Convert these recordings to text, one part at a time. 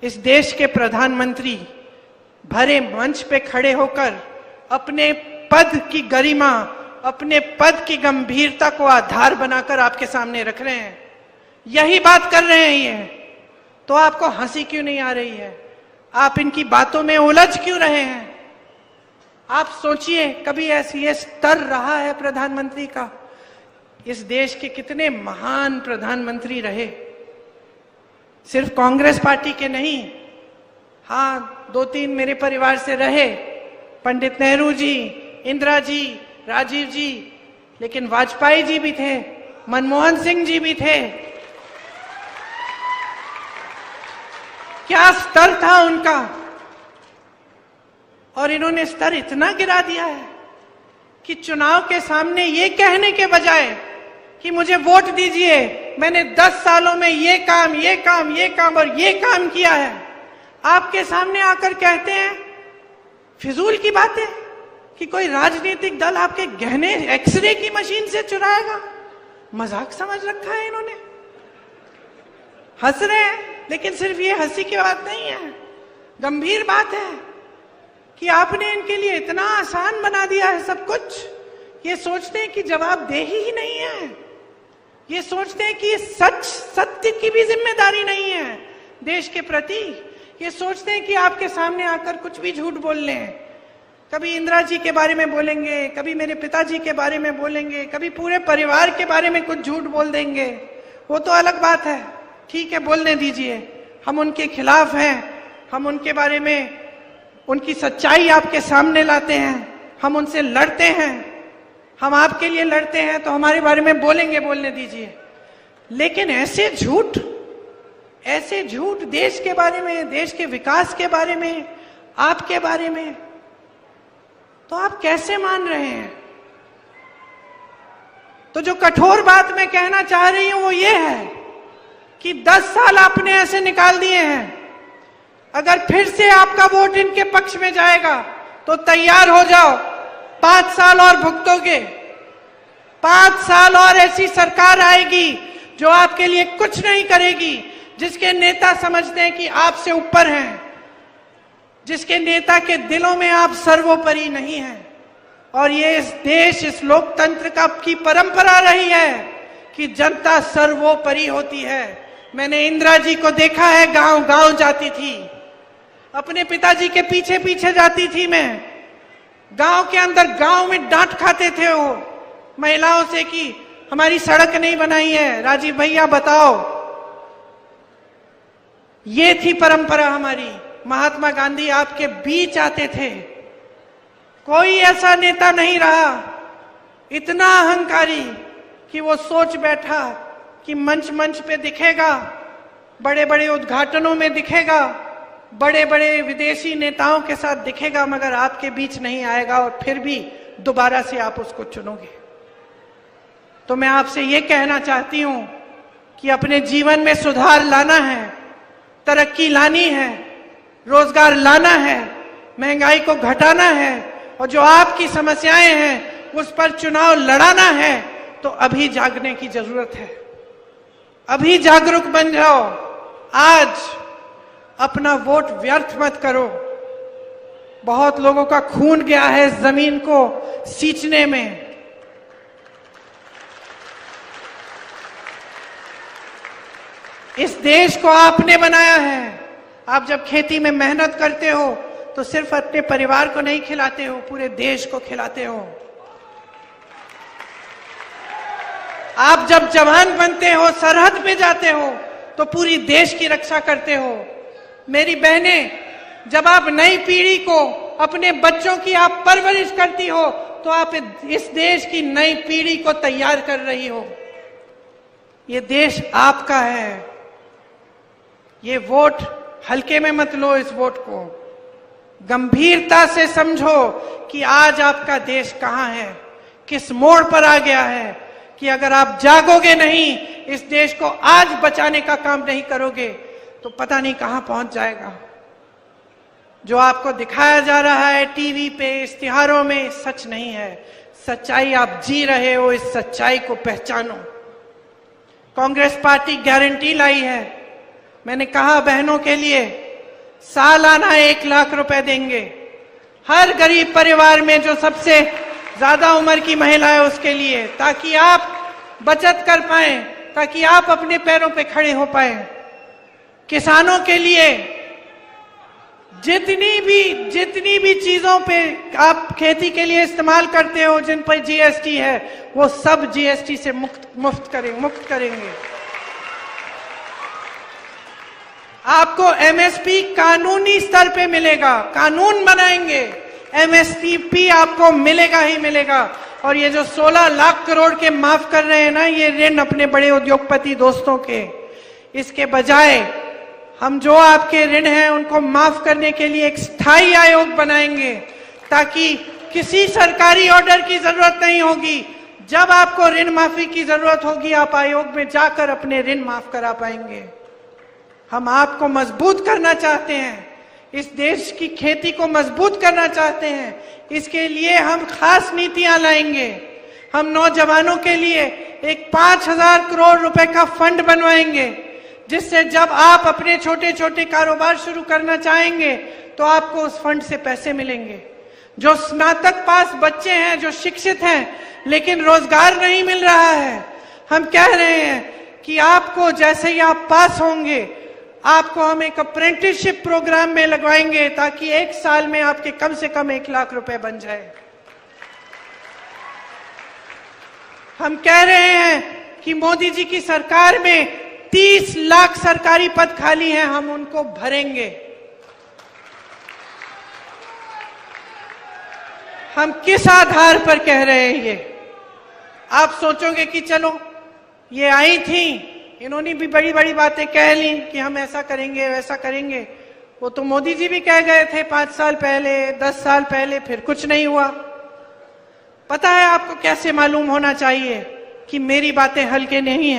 इस देश के प्रधानमंत्री भरे मंच पे खड़े होकर अपने पद की गरिमा, अपने पद की गंभीरता को आधार बनाकर आपके सामने रख रहे हैं, यही बात कर रहे हैं ये, तो आपको हंसी क्यों नहीं आ रही है? आप इनकी बातों में उलझ क्यों रहे हैं? आप सोचिए, कभी ऐसी ये स्तर रहा है प्रधानमंत्री का? इस देश के कितने महान प्रधानमंत्री रहे, सिर्फ कांग्रेस पार्टी के नहीं, हाँ 2-3 मेरे परिवार से रहे, पंडित नेहरू जी, इंदिरा जी, राजीव जी, लेकिन वाजपेयी जी भी थे, मनमोहन सिंह जी भी थे। क्या स्तर था उनका, और इन्होंने स्तर इतना गिरा दिया है कि चुनाव के सामने ये कहने के बजाय कि मुझे वोट दीजिए, मैंने 10 सालों में ये काम और ये काम किया है, आपके सामने आकर कहते हैं फिजूल की बातें कि कोई राजनीतिक दल आपके गहने एक्सरे की मशीन से चुराएगा। मजाक समझ रखा है इन्होंने। हंस रहे हैं, लेकिन सिर्फ ये हंसी की बात नहीं है, गंभीर बात है कि आपने इनके लिए इतना आसान बना दिया है सब कुछ। ये सोचते हैं कि जवाबदेही ही नहीं है, ये सोचते हैं कि सत्य की भी जिम्मेदारी नहीं है देश के प्रति। ये सोचते हैं कि आपके सामने आकर कुछ भी झूठ बोल लें, कभी इंदिरा जी के बारे में बोलेंगे, कभी मेरे पिताजी के बारे में बोलेंगे, कभी पूरे परिवार के बारे में कुछ झूठ बोल देंगे, वो तो अलग बात है, ठीक है बोलने दीजिए। हम उनके खिलाफ हैं, हम उनके बारे में, उनकी सच्चाई आपके सामने लाते हैं, हम उनसे लड़ते हैं, हम आपके लिए लड़ते हैं, तो हमारे बारे में बोलेंगे, बोलने दीजिए। लेकिन ऐसे झूठ देश के बारे में, देश के विकास के बारे में, आपके बारे में, तो आप कैसे मान रहे हैं? तो जो कठोर बात मैं कहना चाह रही हूं वो ये है कि 10 साल आपने ऐसे निकाल दिए हैं, अगर फिर से आपका वोट इनके पक्ष में जाएगा तो तैयार हो जाओ, 5 साल और भुगतोगे। 5 साल और ऐसी सरकार आएगी जो आपके लिए कुछ नहीं करेगी, जिसके नेता समझते हैं कि आपसे ऊपर हैं, जिसके नेता के दिलों में आप सर्वोपरि नहीं हैं। और ये इस देश, इस लोकतंत्र की परंपरा रही है कि जनता सर्वोपरि होती है। मैंने इंदिरा जी को देखा है, गांव गांव जाती थी, अपने पिताजी के पीछे पीछे जाती थी मैं, गांव के अंदर, गांव में डांट खाते थे वो महिलाओं से कि हमारी सड़क नहीं बनाई है, राजीव भैया बताओ। ये थी परंपरा हमारी। महात्मा गांधी आपके बीच आते थे, कोई ऐसा नेता नहीं रहा इतना अहंकारी कि वो सोच बैठा कि मंच पे दिखेगा, बड़े बड़े उद्घाटनों में दिखेगा, बड़े बड़े विदेशी नेताओं के साथ दिखेगा, मगर आपके बीच नहीं आएगा, और फिर भी दोबारा से आप उसको चुनोगे। तो मैं आपसे ये कहना चाहती हूं कि अपने जीवन में सुधार लाना है, तरक्की लानी है, रोजगार लाना है, महंगाई को घटाना है, और जो आपकी समस्याएं हैं उस पर चुनाव लड़ाना है, तो अभी जागने की जरूरत है। अभी जागरूक बन जाओ। आज अपना वोट व्यर्थ मत करो। बहुत लोगों का खून गया है जमीन को सींचने में। इस देश को आपने बनाया है। आप जब खेती में मेहनत करते हो तो सिर्फ अपने परिवार को नहीं खिलाते हो, पूरे देश को खिलाते हो। आप जब जवान बनते हो, सरहद पे जाते हो, तो पूरी देश की रक्षा करते हो। मेरी बहनें, जब आप नई पीढ़ी को, अपने बच्चों की आप परवरिश करती हो, तो आप इस देश की नई पीढ़ी को तैयार कर रही हो। ये देश आपका है। ये वोट हल्के में मत लो, इस वोट को गंभीरता से समझो कि आज आपका देश कहां है, किस मोड़ पर आ गया है, कि अगर आप जागोगे नहीं, इस देश को आज बचाने का काम नहीं करोगे, तो पता नहीं कहां पहुंच जाएगा। जो आपको दिखाया जा रहा है टीवी पे, इश्तिहारों में, सच नहीं है। सच्चाई आप जी रहे हो, इस सच्चाई को पहचानो। कांग्रेस पार्टी गारंटी लाई है। मैंने कहा बहनों के लिए सालाना 1 लाख रुपए देंगे हर गरीब परिवार में जो सबसे ज्यादा उम्र की महिला है उसके लिए, ताकि आप बचत कर पाए, ताकि आप अपने पैरों पे खड़े हो पाए। किसानों के लिए जितनी भी चीजों पे आप खेती के लिए इस्तेमाल करते हो, जिन पर जीएसटी है, वो सब जीएसटी से मुक्त करेंगे। आपको एमएसपी कानूनी स्तर पे मिलेगा, कानून बनाएंगे, एमएसपी आपको मिलेगा ही मिलेगा। और ये जो 16 लाख करोड़ के माफ कर रहे हैं ना, ये ऋण अपने बड़े उद्योगपति दोस्तों के, इसके बजाय हम जो आपके ऋण हैं उनको माफ करने के लिए एक स्थायी आयोग बनाएंगे, ताकि किसी सरकारी ऑर्डर की जरूरत नहीं होगी। जब आपको ऋण माफी की जरूरत होगी, आप आयोग में जाकर अपने ऋण माफ करा पाएंगे। हम आपको मजबूत करना चाहते हैं, इस देश की खेती को मजबूत करना चाहते हैं। इसके लिए हम खास नीतियां लाएंगे। हम नौजवानों के लिए एक 5,000 करोड़ रुपए का फंड बनवाएंगे, जिससे जब आप अपने छोटे छोटे कारोबार शुरू करना चाहेंगे तो आपको उस फंड से पैसे मिलेंगे। जो स्नातक पास बच्चे हैं, जो शिक्षित हैं, लेकिन रोजगार नहीं मिल रहा है, हम कह रहे हैं कि आपको जैसे ही आप पास होंगे, आपको हम एक अप्रेंटिसशिप प्रोग्राम में लगवाएंगे, ताकि 1 साल में आपके कम से कम 1 लाख रुपए बन जाए। हम कह रहे हैं कि मोदी जी की सरकार में 30 लाख सरकारी पद खाली हैं, हम उनको भरेंगे। हम किस आधार पर कह रहे हैं ये? आप सोचोगे कि चलो ये आई थी, इन्होंने भी बड़ी बड़ी बातें कह ली कि हम ऐसा करेंगे वैसा करेंगे। वो तो मोदी जी भी कह गए थे 5 साल पहले, 10 साल पहले, फिर कुछ नहीं हुआ। पता है आपको कैसे मालूम होना चाहिए कि मेरी बातें हल्की नहीं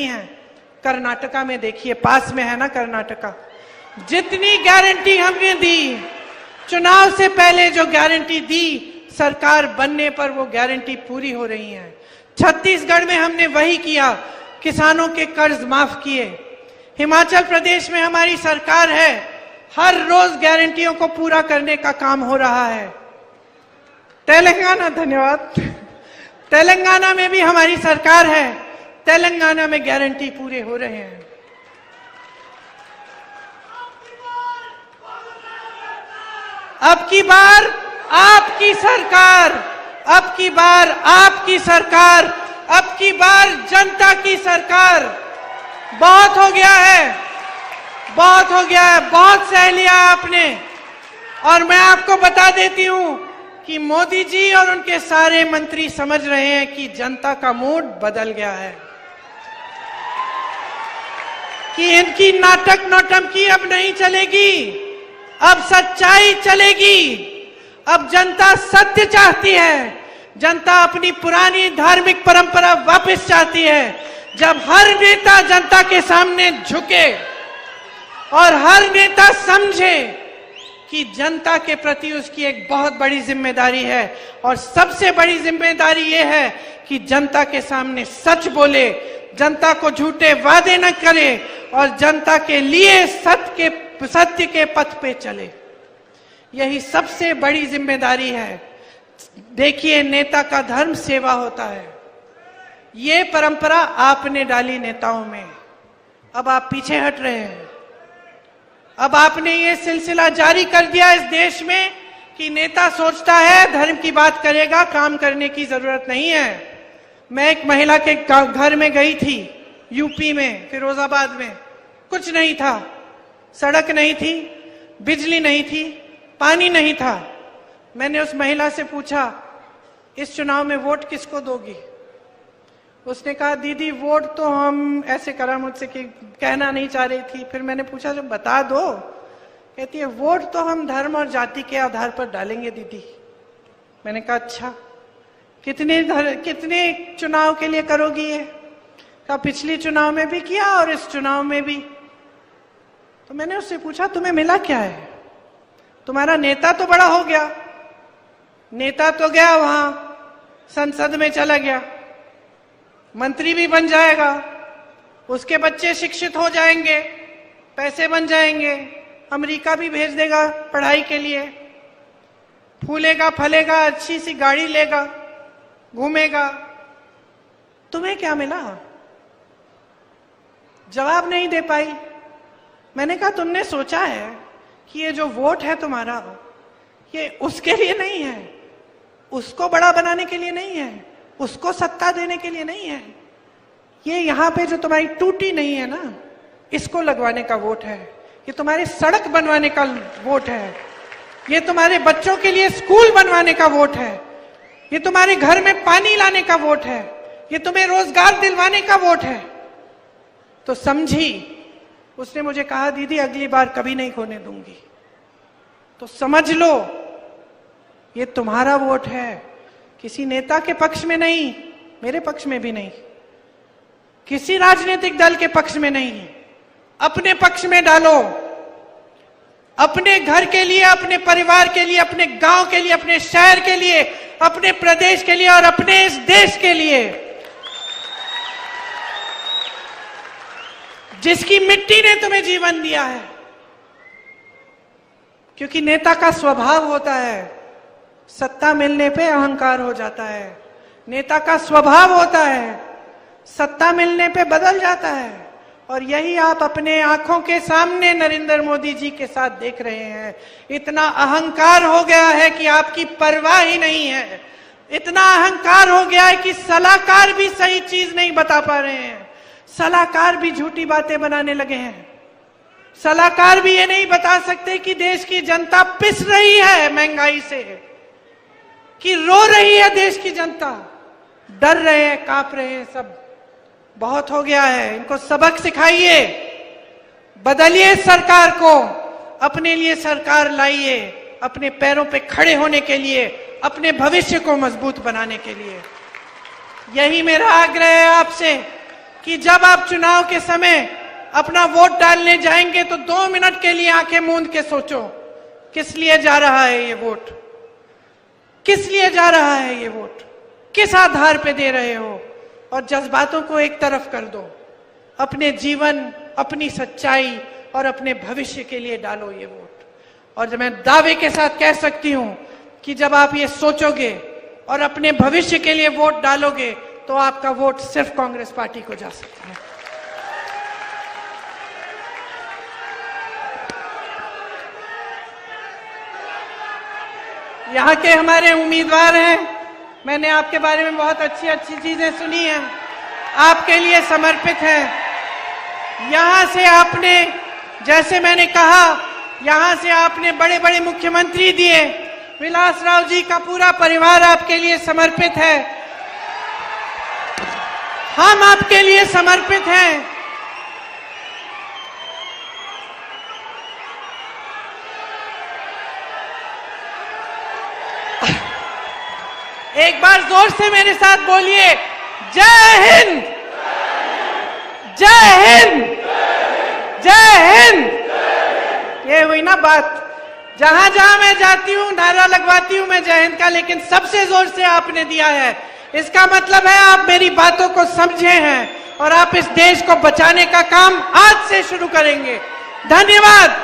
है? कर्नाटका में देखिए, पास में है ना कर्नाटका। जितनी गारंटी हमने दी, चुनाव से पहले जो गारंटी दी, सरकार बनने पर वो गारंटी पूरी हो रही है। छत्तीसगढ़ में हमने वही किया, किसानों के कर्ज माफ किए। हिमाचल प्रदेश में हमारी सरकार है, हर रोज गारंटियों को पूरा करने का काम हो रहा है। तेलंगाना, धन्यवाद, तेलंगाना में भी हमारी सरकार है, तेलंगाना में गारंटी पूरे हो रहे हैं। अब की बार आपकी सरकार, अब की बार आपकी सरकार, अब की बार जनता की सरकार। बहुत हो गया है, बहुत हो गया है, बहुत सह लिया आपने। और मैं आपको बता देती हूं कि मोदी जी और उनके सारे मंत्री समझ रहे हैं कि जनता का मूड बदल गया है, कि इनकी नाटक नौटंकी अब नहीं चलेगी, अब सच्चाई चलेगी। अब जनता सत्य चाहती है, जनता अपनी पुरानी धार्मिक परंपरा वापस चाहती है। जब हर नेता जनता के सामने झुके और हर नेता समझे कि जनता के प्रति उसकी एक बहुत बड़ी जिम्मेदारी है, और सबसे बड़ी जिम्मेदारी यह है कि जनता के सामने सच बोले, जनता को झूठे वादे न करे और जनता के लिए सत्य के पथ पे चले। यही सबसे बड़ी जिम्मेदारी है। देखिए, नेता का धर्म सेवा होता है। ये परंपरा आपने डाली नेताओं में, अब आप पीछे हट रहे हैं। अब आपने ये सिलसिला जारी कर दिया इस देश में कि नेता सोचता है धर्म की बात करेगा, काम करने की जरूरत नहीं है। मैं एक महिला के घर में गई थी, यूपी में, फिरोजाबाद में। कुछ नहीं था, सड़क नहीं थी, बिजली नहीं थी, पानी नहीं था। मैंने उस महिला से पूछा, इस चुनाव में वोट किसको दोगी? उसने कहा, दीदी वोट तो हम ऐसे करा मुझसे कि कहना नहीं चाह रही थी। फिर मैंने पूछा, जो बता दो। कहती है, वोट तो हम धर्म और जाति के आधार पर डालेंगे दीदी। मैंने कहा, अच्छा, कितने चुनाव के लिए करोगी ये? कहा, पिछली चुनाव में भी किया और इस चुनाव में भी। तो मैंने उससे पूछा, तुम्हें मिला क्या है? तुम्हारा नेता तो बड़ा हो गया, नेता तो गया वहां संसद में चला गया, मंत्री भी बन जाएगा, उसके बच्चे शिक्षित हो जाएंगे, पैसे बन जाएंगे, अमेरिका भी भेज देगा पढ़ाई के लिए, फूलेगा फलेगा, अच्छी सी गाड़ी लेगा, घूमेगा। तुम्हें क्या मिला? जवाब नहीं दे पाई। मैंने कहा तुमने सोचा है कि ये जो वोट है तुम्हारा, ये उसके लिए नहीं है, उसको बड़ा बनाने के लिए नहीं है, उसको सत्ता देने के लिए नहीं है। ये यहाँ पे जो तुम्हारी टूटी नहीं है ना, इसको लगवाने का वोट है। ये तुम्हारी सड़क बनवाने का वोट है। ये तुम्हारे बच्चों के लिए स्कूल बनवाने का वोट है। ये तुम्हारे घर में पानी लाने का वोट है। ये तुम्हें रोजगार दिलवाने का वोट है। तो समझी। उसने मुझे कहा दीदी अगली बार कभी नहीं खोने दूंगी। तो समझ लो ये तुम्हारा वोट है, किसी नेता के पक्ष में नहीं, मेरे पक्ष में भी नहीं, किसी राजनीतिक दल के पक्ष में नहीं, अपने पक्ष में डालो। अपने घर के लिए, अपने परिवार के लिए, अपने गांव के लिए, अपने शहर के लिए, अपने प्रदेश के लिए और अपने इस देश के लिए, जिसकी मिट्टी ने तुम्हें जीवन दिया है। क्योंकि नेता का स्वभाव होता है, सत्ता मिलने पे अहंकार हो जाता है। नेता का स्वभाव होता है, सत्ता मिलने पे बदल जाता है। और यही आप अपने आंखों के सामने नरेंद्र मोदी जी के साथ देख रहे हैं। इतना अहंकार हो गया है कि आपकी परवाह ही नहीं है। इतना अहंकार हो गया है कि सलाहकार भी सही चीज नहीं बता पा रहे हैं। सलाहकार भी झूठी बातें बनाने लगे हैं। सलाहकार भी ये नहीं बता सकते कि देश की जनता पिस रही है महंगाई से, कि रो रही है देश की जनता। डर रहे हैं, कांप रहे हैं सब। बहुत हो गया है, इनको सबक सिखाइए, बदलिए सरकार को, अपने लिए सरकार लाइए, अपने पैरों पे खड़े होने के लिए, अपने भविष्य को मजबूत बनाने के लिए। यही मेरा आग्रह है आपसे कि जब आप चुनाव के समय अपना वोट डालने जाएंगे तो 2 मिनट के लिए आंखें मूंद के सोचो, किस लिए जा रहा है ये वोट, किस लिए जा रहा है ये वोट, किस आधार पे दे रहे हो। और जज्बातों को एक तरफ कर दो, अपने जीवन, अपनी सच्चाई और अपने भविष्य के लिए डालो ये वोट। और जब मैं दावे के साथ कह सकती हूं कि जब आप ये सोचोगे और अपने भविष्य के लिए वोट डालोगे तो आपका वोट सिर्फ कांग्रेस पार्टी को जा सकता है। यहाँ के हमारे उम्मीदवार हैं, मैंने आपके बारे में बहुत अच्छी अच्छी चीजें सुनी हैं, आपके लिए समर्पित है। यहाँ से आपने, जैसे मैंने कहा, यहाँ से आपने बड़े बड़े मुख्यमंत्री दिए। विलासराव जी का पूरा परिवार आपके लिए समर्पित है। हम आपके लिए समर्पित हैं। एक बार जोर से मेरे साथ बोलिए, जय हिंद, जय हिंद, जय हिंद। ये हुई ना बात। जहां जहां मैं जाती हूं नारा लगवाती हूं मैं जय हिंद का, लेकिन सबसे जोर से आपने दिया है। इसका मतलब है आप मेरी बातों को समझे हैं और आप इस देश को बचाने का काम आज से शुरू करेंगे। धन्यवाद।